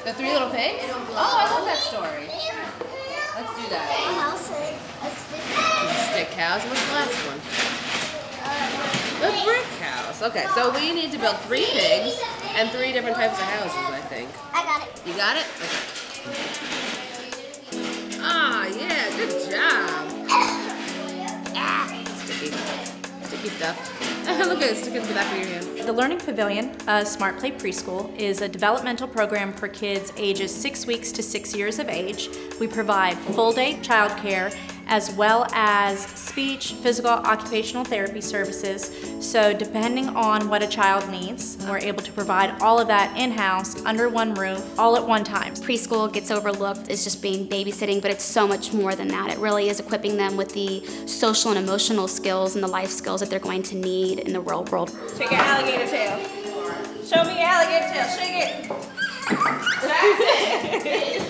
The Three Little Pigs? Oh, I love that story. Let's do that. Stick house. What's the last one? The brick house. Okay, so we need to build 3 pigs and 3 different types of houses, I think. I got it. You got it? Okay. Ah, yeah, good job. Sticky stuff. Look at it, stick it to the back of your hand. The Learning Pavilion, a Smart Play Preschool, is a developmental program for kids ages 6 weeks to 6 years of age. We provide full-day childcare as well as speech, physical, occupational therapy services. So depending on what a child needs, we're able to provide all of that in-house, under one roof, all at one time. Preschool gets overlooked as just being babysitting, but it's so much more than that. It really is equipping them with the social and emotional skills and the life skills that they're going to need in the real world. Shake your alligator tail. Show me your alligator tail. Shake it. That's it.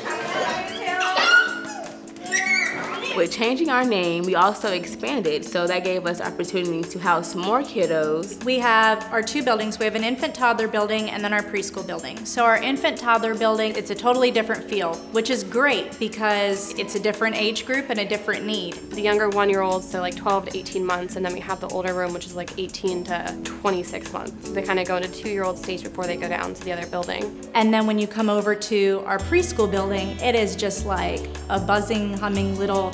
With changing our name, we also expanded, so that gave us opportunities to house more kiddos. We have our 2 buildings. We have an infant toddler building and then our preschool building. So our infant toddler building, it's a totally different feel, which is great because it's a different age group and a different need. The younger 1-year-olds, so like 12 to 18 months, and then we have the older room, which is like 18 to 26 months. They kind of go into 2-year-old stage before they go down to the other building. And then when you come over to our preschool building, it is just like a buzzing, humming little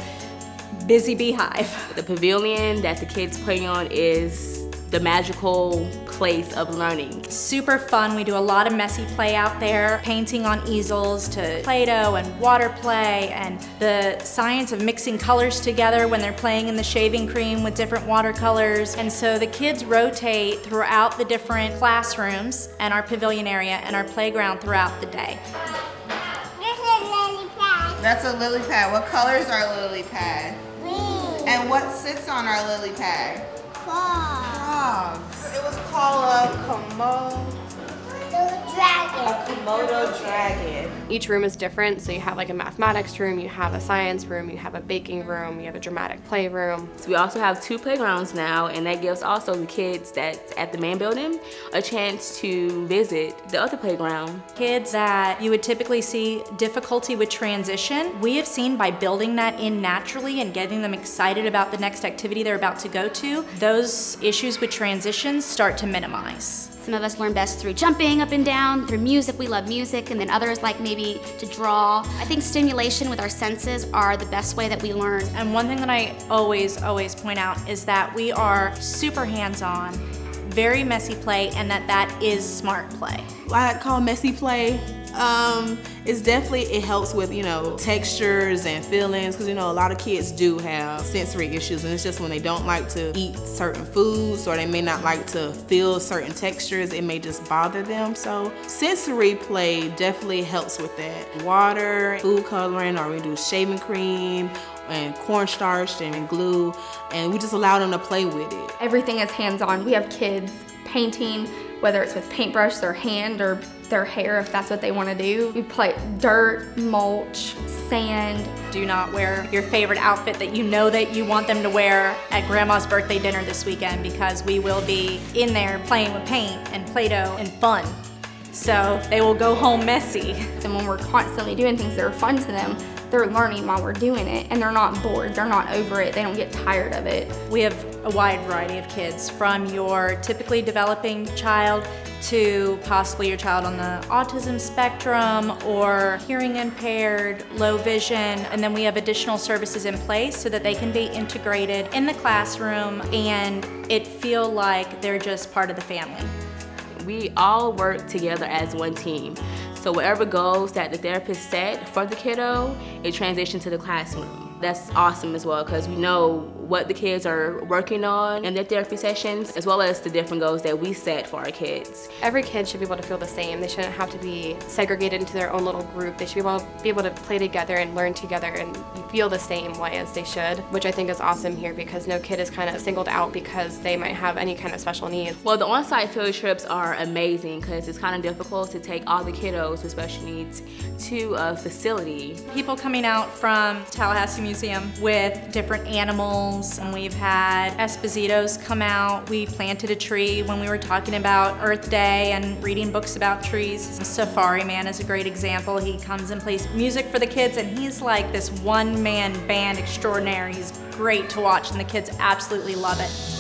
busy beehive. The pavilion that the kids play on is the magical place of learning. Super fun. We do a lot of messy play out there, painting on easels to Play-Doh and water play, and the science of mixing colors together when they're playing in the shaving cream with different watercolors. And so the kids rotate throughout the different classrooms and our pavilion area and our playground throughout the day. That's a lily pad. What colors are lily pad? Green. And what sits on our lily pad? Frogs. It was called a Komodo dragon. Each room is different, so you have like a mathematics room, you have a science room, you have a baking room, you have a dramatic play room. So we also have 2 playgrounds now, and that gives also the kids that's at the main building a chance to visit the other playground. Kids that you would typically see difficulty with transition, we have seen by building that in naturally and getting them excited about the next activity they're about to go to, those issues with transitions start to minimize. Some of us learn best through jumping up and down, through music, we love music, and then others like maybe to draw. I think stimulation with our senses are the best way that we learn. And one thing that I always point out is that we are super hands-on, very messy play, and that is smart play. I call messy play. It's definitely, it helps with, textures and feelings, because, a lot of kids do have sensory issues, and it's just when they don't like to eat certain foods or they may not like to feel certain textures, it may just bother them. So sensory play definitely helps with that. Water, food coloring, or we do shaving cream and cornstarch and glue, and we just allow them to play with it. Everything is hands-on. We have kids painting, whether it's with paintbrush, their hand, or their hair if that's what they want to do. We play dirt, mulch, sand. Do not wear your favorite outfit that you know that you want them to wear at Grandma's birthday dinner this weekend, because we will be in there playing with paint and Play-Doh and fun. So they will go home messy. And when we're constantly doing things that are fun to them, they're learning while we're doing it, and they're not bored, they're not over it, they don't get tired of it. We have a wide variety of kids, from your typically developing child to possibly your child on the autism spectrum or hearing impaired, low vision, and then we have additional services in place so that they can be integrated in the classroom and it feel like they're just part of the family. We all work together as one team. So whatever goals that the therapist set for the kiddo, it transitions to the classroom. That's awesome as well, because we know what the kids are working on in their therapy sessions, as well as the different goals that we set for our kids. Every kid should be able to feel the same. They shouldn't have to be segregated into their own little group. They should be able to play together and learn together and feel the same way as they should, which I think is awesome here, because no kid is kind of singled out because they might have any kind of special needs. Well, the on-site field trips are amazing because it's kind of difficult to take all the kiddos with special needs to a facility. People coming out from Tallahassee Museum with different animals animals, and we've had Espositos come out. We planted a tree when we were talking about Earth Day and reading books about trees. Safari Man is a great example. He comes and plays music for the kids, and he's like this one-man band extraordinaire. He's great to watch, and the kids absolutely love it.